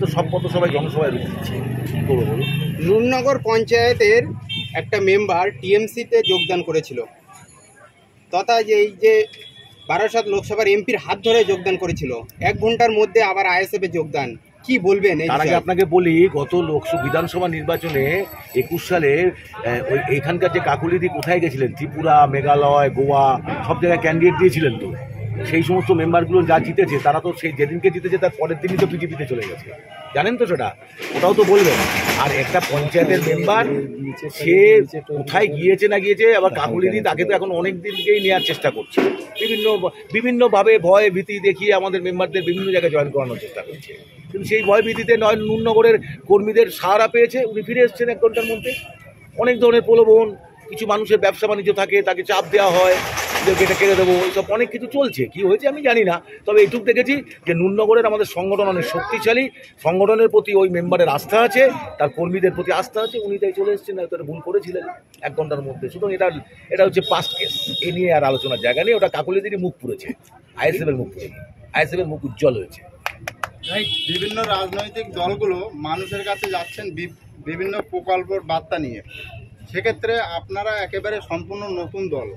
তো সব পথসভায় জনসভায় রুখে দিচ্ছে, কী করবো বলুন। নুরনগর পঞ্চায়েতের একটা মেম্বার টিএমসিতে যোগদান করেছিল, তথা এই যে বারাসাত লোকসভার এমপির হাত ধরে যোগদান করেছিল, 1 ঘন্টার মধ্যে আবার আইএসএফে যোগদান, কি বলবেন? তার আগে আপনাকে বলি, গত লোকসভা বিধানসভা নির্বাচনে 21 সালে ওই এখানকার যে কাকুলিদি কোথায় গেছিলেন, ত্রিপুরা, মেঘালয়, গোয়া, সব জায়গায় ক্যান্ডিডেট দিয়েছিলেন। তো সেই সমস্ত মেম্বারগুলো যা জিতেছে, তারা তো সেই যেদিনকে জিতেছে তার পরের দিনই তো বিজেপিতে চলে গেছে, জানেন তো সেটা, ওটাও তো বলবেন। আর একটা পঞ্চায়েতের মেম্বার সে কোথায় গিয়েছে না গিয়েছে, আবার কাকুলিদি তাকে তো এখন অনেক দিনকেই নেওয়ার চেষ্টা করছে, বিভিন্নভাবে ভয় ভীতি দেখিয়ে আমাদের মেম্বারদের বিভিন্ন জায়গায় জয়েন করানোর চেষ্টা করছে। কিন্তু সেই ভয় ভীতিতে নয়, নুরনগরের কর্মীদের সাহারা পেয়েছে, উনি ফিরে এসেছেন 1 ঘন্টার মধ্যে। অনেক ধরনের প্রলোভন, কিছু মানুষের ব্যবসা বাণিজ্য থাকে, তাকে চাপ দেওয়া হয়, এটা কেড়ে দেবো, এইসব অনেক কিছু চলছে। কি হয়েছে আমি জানি না, তবে এইটুকু দেখেছি যে নুরনগরের আমাদের সংগঠন অনেক শক্তিশালী, সংগঠনের প্রতি ওই মেম্বারের আস্থা আছে, তার কর্মীদের প্রতি আস্থা আছে, উনি তাই চলে এসেছেন, হয়তো ভুল করেছিলেন 1 ঘন্টার মধ্যে। সুতরাং এটা হচ্ছে পাস্ট কেস, এ নিয়ে আর আলোচনার জায়গা নেই। ওটা কাকুলিদেরই মুখ পুড়েছে, আইএসএফের মুখ পুড়েছে, আইএসএফের মুখ উজ্জ্বল হয়েছে। বিভিন্ন রাজনৈতিক দলগুলো মানুষের কাছে যাচ্ছেন বিভিন্ন প্রকল্পের বার্তা নিয়ে, সেক্ষেত্রে আপনারা একেবারে সম্পূর্ণ নতুন দল,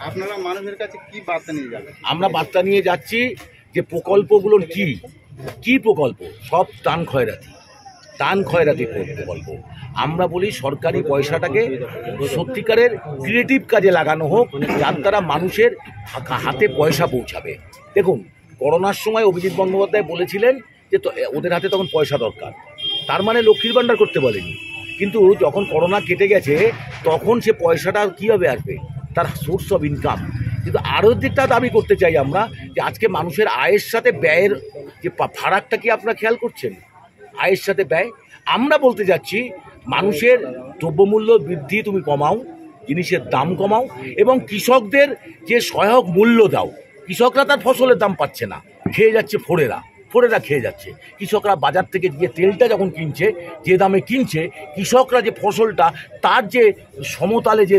আপনারা মানুষের কাছে কি বার্তা নিয়ে যাবেন? আমরা বার্তা নিয়ে যাচ্ছি যে প্রকল্পগুলোর কি প্রকল্প, সব টান খয়রাতি প্রকল্প। আমরা বলি সরকারি পয়সাটাকে সত্যিকারের ক্রিয়েটিভ কাজে লাগানো হোক, যার দ্বারা মানুষের হাতে পয়সা পৌঁছাবে। দেখুন, করোনার সময় অভিজিৎ বন্দ্যোপাধ্যায় বলেছিলেন যে ওদের হাতে তখন পয়সা দরকার, তার মানে লক্ষ্মীর ভাণ্ডার করতে বলেনি। কিন্তু যখন করোনা কেটে গেছে, তখন সে পয়সাটা কীভাবে আসবে, তার সোর্স অফ ইনকাম। কিন্তু আরও দিকটা দাবি করতে চাই আমরা, যে আজকে মানুষের আয়ের সাথে ব্যয়ের যে ফারাকটা কি আপনারা খেয়াল করছেন? আয়ের সাথে ব্যয়, আমরা বলতে যাচ্ছি মানুষের দ্রব্যমূল্য বৃদ্ধি তুমি কমাও, জিনিসের দাম কমাও, এবং কৃষকদের যে সহায়ক মূল্য দাও। কৃষকরা তার ফসলের দাম পাচ্ছে না, খেয়ে যাচ্ছে ফোরেরা খেয়ে যাচ্ছে। কৃষকরা বাজার থেকে যে তেলটা যখন কিনছে, যে দামে কিনছে, কৃষকরা যে ফসলটা তার যে সমতালে যে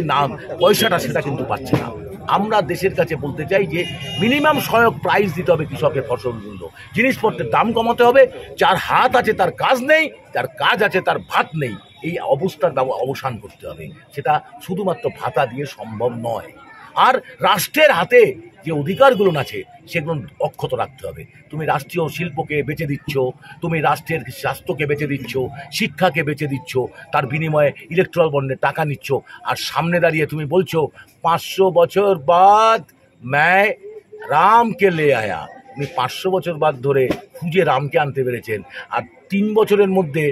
পয়সাটা সেটা কিন্তু পাচ্ছে না। আমরা দেশের কাছে বলতে চাই যে মিনিমাম সহায়ক প্রাইস দিতে হবে কৃষকের ফসলগুলো, জিনিসপত্রের দাম কমাতে হবে। যার হাত আছে তার কাজ নেই, যার কাজ আছে তার ভাত নেই, এই অবস্থার অবসান করতে হবে। সেটা শুধুমাত্র ভাতা দিয়ে সম্ভব নয়। আর রাষ্ট্রের হাতে যে অধিকারগুলো আছে সেগুলো অক্ষত রাখতে হবে। তুমি রাষ্ট্রীয় শিল্পকে বেচে দিচ্ছ, তুমি রাষ্ট্রের স্বাস্থ্যকে বেচে দিচ্ছ, শিক্ষাকে বেচে দিচ্ছ, তার বিনিময়ে ইলেকট্রাল বন্ডে টাকা নিচ্ছ। আর সামনে দাঁড়িয়ে তুমি বলছো 500 বছর বাদ मैं রামকে লে আয়া। উনি 500 বছর বাদ ধরে খুঁজে রামকে আনতে পেরেছেন। আর 3 বছরের মধ্যে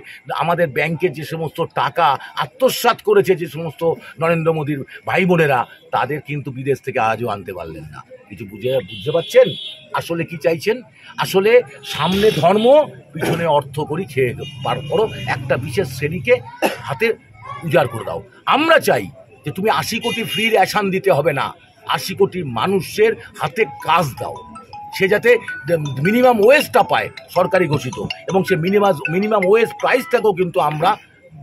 আমাদের ব্যাংকের যে সমস্ত টাকা আত্মসাৎ করেছে যে সমস্ত নরেন্দ্র মোদীর ভাই বোনেরা, তাদের কিন্তু বিদেশ থেকে আজও আনতে পারলেন না। কিছু বুঝতে পারছেন আসলে কি চাইছেন? আসলে সামনে ধর্ম, পিছনে অর্থ করি খেয়ে পার করো, একটা বিশেষ শ্রেণীকে হাতে উজাড় করে দাও। আমরা চাই যে তুমি 80 কোটি ফ্রি রেশন দিতে হবে না, 80 কোটি মানুষের হাতে কাজ দাও, সে যাতে মিনিমাম ওয়েজটা পায় সরকারি ঘোষিত, এবং সে মিনিমাম ওয়েজ প্রাইসটাকেও কিন্তু আমরা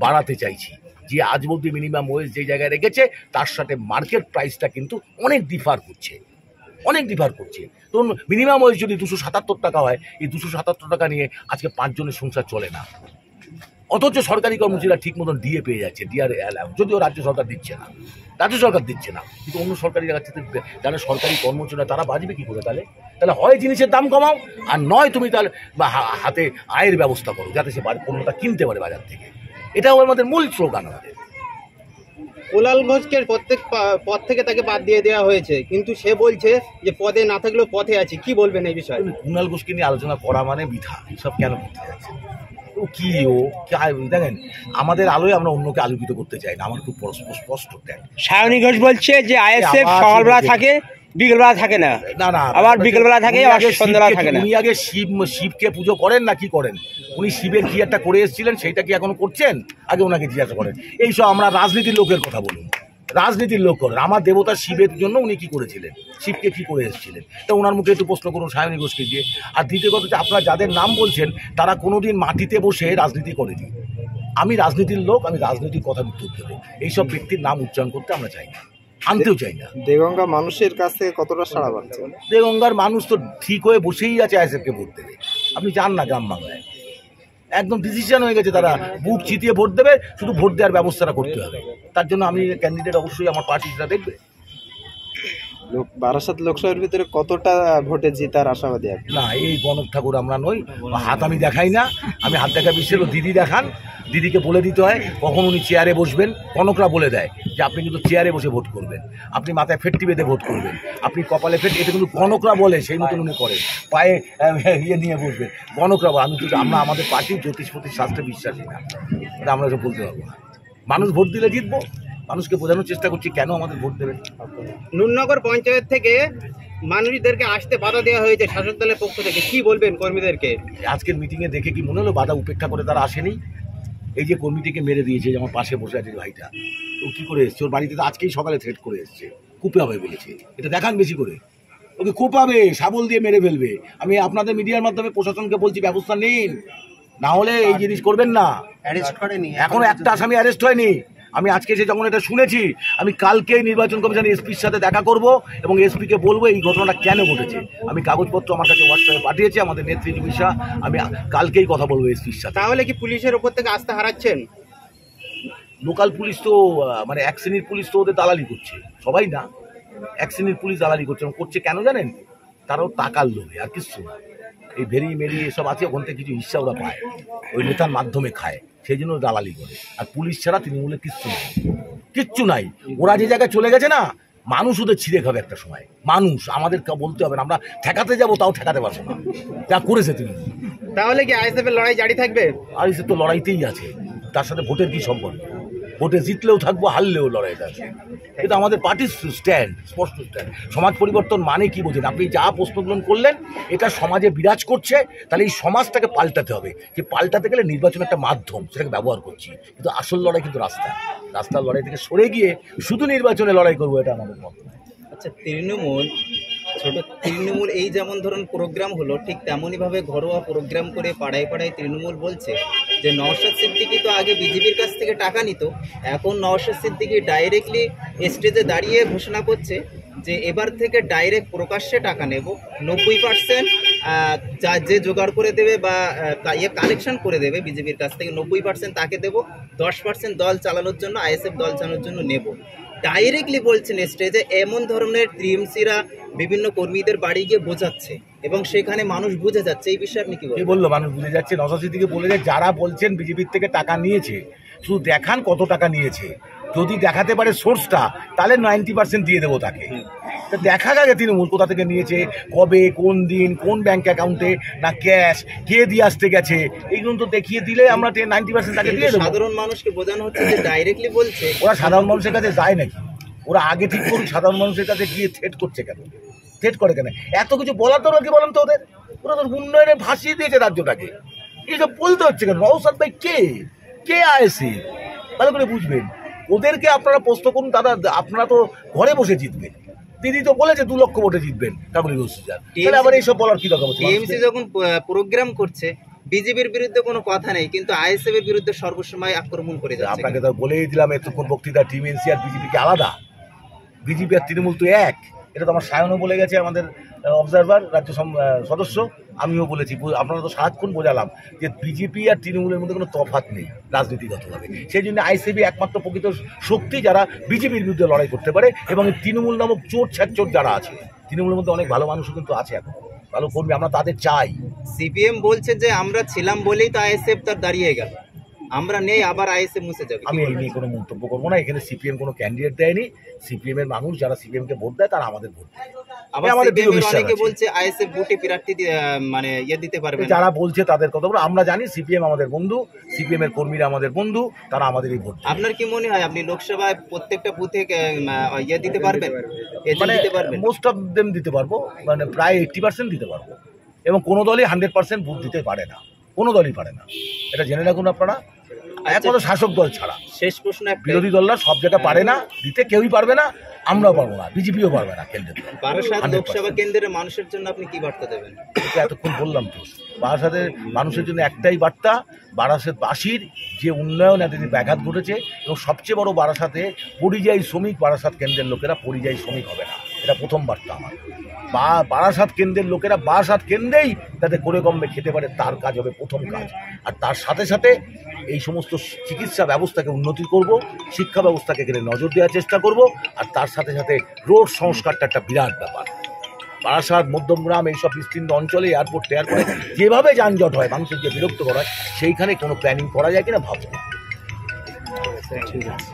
বাড়াতে চাইছি। যে আজ অবধি মিনিমাম ওয়েজ যে জায়গায় রেখেছে তার সাথে মার্কেট প্রাইসটা কিন্তু অনেক ডিফার করছে। তো মিনিমাম ওয়েজ যদি 277 টাকা হয়, এই 277 টাকা নিয়ে আজকে 5 জনের সংসার চলে না। অথচ সরকারি কর্মচারীরা ঠিক মতন ডিএ পেয়ে যাচ্ছে, যদিও রাজ্য সরকার দিচ্ছে না, কিন্তু অন্য সরকারি জায়গা থেকে যারা সরকারি কর্মচারীরা তারা বাঁচবে কী করে? তাহলে হয় জিনিসের দাম কমাও, আর নয় তুমি তাহলে হাতে আয়ের ব্যবস্থা করো, যাতে সে পণ্যটা কিনতে পারে বাজার থেকে। এটাও আমাদের মূল স্লোগান। কুণাল ঘোষকে প্রত্যেক পদ থেকে তাকে বাদ দিয়ে দেওয়া হয়েছে, কিন্তু সে বলছে যে পদে না থাকলেও পথে আছে। কি বলবেন এই বিষয়ে? কুণাল ঘোষকে নিয়ে আলোচনা করা মানে বৃথা, সব কেন করতে যাচ্ছে? দেখেন, আমাদের আলোয় আমরা অন্যকে আলোকিত করতে চাই না, আমার খুব স্পষ্ট। সায়নী ঘোষ বলছে যে আইএসএফ সকালবেলা থাকে, বিকেলবেলা থাকে না, আবার বিকেলবেলা থাকে, সন্ধ্যাবেলা থাকে না। উনি আগে শিবকে পুজো করেন না কি করেন? উনি শিবের কি একটা করে এসেছিলেন, সেইটা কি এখনো করছেন? আগে ওনাকে জিজ্ঞাসা করেন। এইসব আমরা রাজনীতির লোকের কথা বলুন, রাজনীতির লোক করেন। আমার দেবতা শিবের জন্য উনি কি করেছিলেন, শিবকে কি করে এসেছিলেন, তা ওনার মুখে একটু প্রশ্ন করুন সায়নী ঘোষকে দিয়ে। আর দ্বিতীয় কথা হচ্ছে, আপনারা যাদের নাম বলছেন তারা কোনোদিন মাটিতে বসে রাজনীতি করেনি। আমি রাজনীতির লোক, আমি রাজনীতির কথা উত্তর দেবো। এইসব ব্যক্তির নাম উচ্চারণ করতে আমরা চাই না, আনতেও চাই না। দেগঙ্গা মানুষের কাছে কতটা সাড়া পাচ্ছে? দেগঙ্গার মানুষ তো ঠিক হয়ে বসেই আছে আইএসএফকে ভোট দেবে। আপনি যান না গ্রাম বাংলায়, একদম ডিসিশন হয়ে গেছে, তারা বুক চিতিয়ে ভোট দেবে, শুধু ভোট দেওয়ার ব্যবস্থাটা করতে হবে। তার জন্য আমি ক্যান্ডিডেট অবশ্যই আমার পার্টি সেটা দেখবে। বারাসাত লোকসভার ভিতরে কতটা ভোটে জেতার আশাবাদী আপনি? না, এই গণক ঠাকুর আমরা নই, হাত আমি দেখাই না, আমি হাত দেখা বিশ্বের দিদি দেখান, দিদিকে বলে দিতে হয় কখন উনি চেয়ারে বসবেন। গণকরা বলে দেয় যে আপনি কিন্তু চেয়ারে বসে ভোট করবেন, আপনি মাথায় ফেটটি বেঁধে ভোট করবেন, আপনি কপালে ফেট, এটা কিন্তু গণকরা বলে, সেই মতন উনি করেন, পায়ে ইয়ে নিয়ে বসবেন, গণকরা বলে। আমি কিন্তু আমরা আমাদের পার্টি জ্যোতিষপতির শাস্ত্রে বিশ্বাসী না, এটা আমরা এটা বলতে পারবো না। মানুষ ভোট দিলে জিতবো, মানুষকে বোঝানোর চেষ্টা করছি কেন আমাদের ভোট দেবেন। নুননগর পঞ্চায়েত থেকে মানুষদেরকে আসতে বাধা দেওয়া হয়েছে শাসক দলের পক্ষ থেকে, কি বলবেন কর্মীদেরকে? আজকের মিটিংয়ে দেখে কি মনে হলো বাধা উপেক্ষা করে তারা আসেনি? এই যে কমিটিকে মেরে দিয়েছে, যে আমার পাশে বসে আছে ভাইটা, ও কী করে এসছে? ওর বাড়িতে তো আজকেই সকালে থ্রেট করে এসছে, কুপে হবে বলেছে, এটা দেখান বেশি করে, ওকে কোপাবে, শাবল দিয়ে মেরে ফেলবে। আমি আপনাদের মিডিয়ার মাধ্যমে প্রশাসনকে বলছি ব্যবস্থা নিন, না হলে এই জিনিস করবেন না। অ্যারেস্ট করেনি এখনো একটা আসামি অ্যারেস্ট হয়নি। আমি আজকে এসে যখন এটা শুনেছি, আমি কালকেই নির্বাচন কমিশন এসপির সাথে দেখা করব এবং এসপিকে বলবো এই ঘটনাটা কেন ঘটেছে। আমি কাগজপত্র আমার কাছে হোয়াটসঅ্যাপে পাঠিয়েছি আমাদের নেত্রী নিমিষা, আমি কালকেই কথা বলবো এসপির সাথে। তাহলে কি পুলিশের ওপর থেকে আস্থা হারাচ্ছেন? লোকাল পুলিশ তো মানে এক শ্রেণীর পুলিশ তো ওদের দালালি করছে, সবাই না, এক শ্রেণীর পুলিশ দালালি করছে। করছে কেন জানেন? তারাও টাকার লোভে, আর কিছু না। এই ভেরি মেরি এসব আছে, ওখান থেকে কিছু হিস্সা ওরা পায়, ওই নেতার মাধ্যমে খায়, সেই জন্য দালালি করে। আর পুলিশ ছাড়া তৃণমূলে কিচ্ছু নাই, কিচ্ছু নাই। ওরা যে জায়গায় চলে গেছে না, মানুষ ওদের ছিঁড়ে খাবে একটা সময়। মানুষ আমাদের বলতে হবে না, আমরা ঠেকাতে যাবো তাও ঠেকাতে পারবো না, যা করেছে তৃণমূল। তাহলে কি আইএসএফ এর লড়াই জারি থাকবে? আর সে তো লড়াইতেই আছে, তার সাথে ভোটের কি সম্পর্ক? ভোটে জিতলেও থাকবো, হারলেও লড়াইটা আছে। কিন্তু আমাদের পার্টির স্ট্যান্ড, স্পষ্ট স্ট্যান্ড। সমাজ পরিবর্তন মানে কি বোঝেন আপনি? যা প্রশ্নগুলো করলেন, এটা সমাজে বিরাজ করছে, তাহলে এই সমাজটাকে পাল্টাতে হবে। যে পাল্টাতে গেলে নির্বাচন একটা মাধ্যম, সেটাকে ব্যবহার করছি, কিন্তু আসল লড়াই কিন্তু রাস্তার লড়াই থেকে সরে গিয়ে শুধু নির্বাচনে লড়াই করবো, এটা আমাদের মত। আচ্ছা, তৃণমূল এই যেমন ধরুন প্রোগ্রাম হলো, ঠিক তেমনইভাবে ঘরোয়া প্রোগ্রাম করে পাড়ায় পাড়ায় তৃণমূল বলছে যে নওশাদ সিদ্দিকী তো আগে বিজেপির কাছ থেকে টাকা নিত, এখন নওশাদ সিদ্দিকী ডাইরেক্টলি স্টেজে দাঁড়িয়ে ঘোষণা করছে যে এবার থেকে ডাইরেক্ট প্রকাশ্যে টাকা নেব, 90% যা যে জোগাড় করে দেবে বা কালেকশন করে দেবে বিজেপির কাছ থেকে 90% তাকে দেব, 10% দল চালানোর জন্য, আইএসএফ দল চালানোর জন্য নেব। ডাইরেক্টলি বলছেন স্টেজে। এমন ধরনের টিএমসিরা বিভিন্ন কর্মীদের বাড়ি গিয়ে বোঝাচ্ছে এবং সেখানে মানুষ বুঝে যাচ্ছে। এই বিষয়ে আপনি কি বলবেন? বললো মানুষ বুঝে যাচ্ছে, নওশাদ সিদ্দিকী বলে যে যারা বলছেন বিজেপির থেকে টাকা নিয়েছে, শুধু দেখান কত টাকা নিয়েছে, যদি দেখাতে পারে সোর্সটা, তাহলে 90% দিয়ে দেবো তাকে। তা দেখা গেছে তৃণমূল কোথা থেকে নিয়েছে, কবে, কোন দিন, কোন ব্যাংক অ্যাকাউন্টে, না ক্যাশ, কে দিয়ে আসতে গেছে, এইগুলো তো দেখিয়ে দিলে আমরা 90% তাকে দিয়ে দেবো। সাধারণ মানুষকে বোঝানো হচ্ছে যে ডাইরেক্টলি বলছে। ওরা সাধারণ মানুষের কাছে যায় নাকি? ওরা আগে ঠিক করুন, সাধারণ মানুষের কাছে গিয়ে থ্রেট করছে কেন? থ্রেট করে কেন? এত কিছু বলার তো কি বলেন তো ওদের? ওরা তো উন্নয়নে ভাসিয়ে দিয়েছে রাজ্যটাকে, এইসব বলতে হচ্ছে কেন? নওশাদ ভাই কে আইএসি ভালো করে বুঝবেন। ওদেরকে আপনারা প্রশ্ন করুন, দাদা আপনারা তো ঘরে বসে জিতবেন, দিদি তো বলেছে 2 লক্ষ ভোটে জিতবেন, তাহলে আবার এইসব বলার কি দরকার? টিএমসি যখন প্রোগ্রাম করছে, বিজেপির বিরুদ্ধে কোনো কথা নেই, কিন্তু আইএসএফ এর বিরুদ্ধে সর্বসময় আক্রমণ করে যাচ্ছে। আপনাকে তো বলেই দিলাম এতক্ষণ বক্তৃতা, টিএমসি আর বিজেপি কি আলাদা? বিজেপি আর তৃণমূল তো এক। এটা তো আমার সায়নও বলে গেছে, আমাদের অবজারভার রাজ্য সদস্য, আমিও বলেছি। আপনারা তো সারাক্ষণ বোঝালাম যে বিজেপি আর তৃণমূলের মধ্যে কোনো তফাৎ নেই রাজনীতিগতভাবে। সেই জন্য আইসিবি একমাত্র প্রকৃত শক্তি যারা বিজেপির বিরুদ্ধে লড়াই করতে পারে, এবং তৃণমূল নামক চোর ছ্যাচোর যারা আছে, তৃণমূলের মধ্যে অনেক ভালো মানুষও কিন্তু আছে, এখন ভালো কর্মী, আমরা তাদের চাই। সিপিএম বলছে যে আমরা ছিলাম বলেই তো আইএসএফ তার দাঁড়িয়ে গেল, আমরা নেই আবার আইএসএফ মুছে যাবে। আমি এই নিয়ে কোনো মন্তব্য করবো না। এখানে সিপিএম কোনো ক্যান্ডিডেট দেয়নি, সিপিএম এর মানুষ যারা সিপিএম কে ভোট দেয় তারা আমাদের ভোট দেয়। অনেকে বলছে আইএসএফ বুটি প্রার্থী মানে দিতে পারবে, যারা বলছে তাদের কথা বলে। আমরা জানি সিপিএম আমাদের বন্ধু, সিপিএম এর কর্মীরা আমাদের বন্ধু, তারা আমাদেরই ভোট। আপনার কি মনে হয় আপনি লোকসভায় প্রত্যেকটা বুথে দিতে পারবেন? মানে মোস্ট অফ দেম দিতে পারবো, মানে প্রায় 80% দিতে পারবো, এবং কোনো দলই 100% ভোট দিতে পারে না, কোনো দলই পারে না, এটা জেনে রাখুন আপনারা, একমাত্র শাসক দল ছাড়া। শেষ প্রশ্ন, বিরোধী দলরা সব জায়গায় পারে না দিতে, কেউই পারবে না, আমরাও পারবো না, বিজেপিও পারবে না খেলতে। বারাসাত লোকসভা কেন্দ্রের মানুষের জন্য আপনি কি বার্তা দেবেন? এতক্ষণ বললাম তো, বারাসাতের মানুষের জন্য একটাই বার্তা, বারাসাতবাসীর যে উন্নয়ন এতদিন ব্যাঘাত ঘটেছে, এবং সবচেয়ে বড় বারাসাতে পরিযায়ী শ্রমিক, বারাসাত কেন্দ্রের লোকেরা পরিযায়ী শ্রমিক হবে না। এটা প্রথম বার্তা আমার। বারাসাত কেন্দ্রের লোকেরা বারাসাত কেন্দ্রেই যাতে করে কমবে খেতে পারে, তার কাজ হবে প্রথম কাজ। আর তার সাথে সাথে এই সমস্ত চিকিৎসা ব্যবস্থাকে উন্নতি করব, শিক্ষা ব্যবস্থাকে এখানে নজর দেওয়ার চেষ্টা করব। আর তার সাথে সাথে রোড সংস্কারটা একটা বিরাট ব্যাপার। বারাসাত, মধ্যমগ্রাম এইসব বিস্তীর্ণ অঞ্চলে এয়ারপোর্ট যেভাবে যানজট হয়, মানুষের যে বিরক্ত করা হয়, সেইখানে কোনো প্ল্যানিং করা যায় কিনা ভাববো। ঠিক আছে।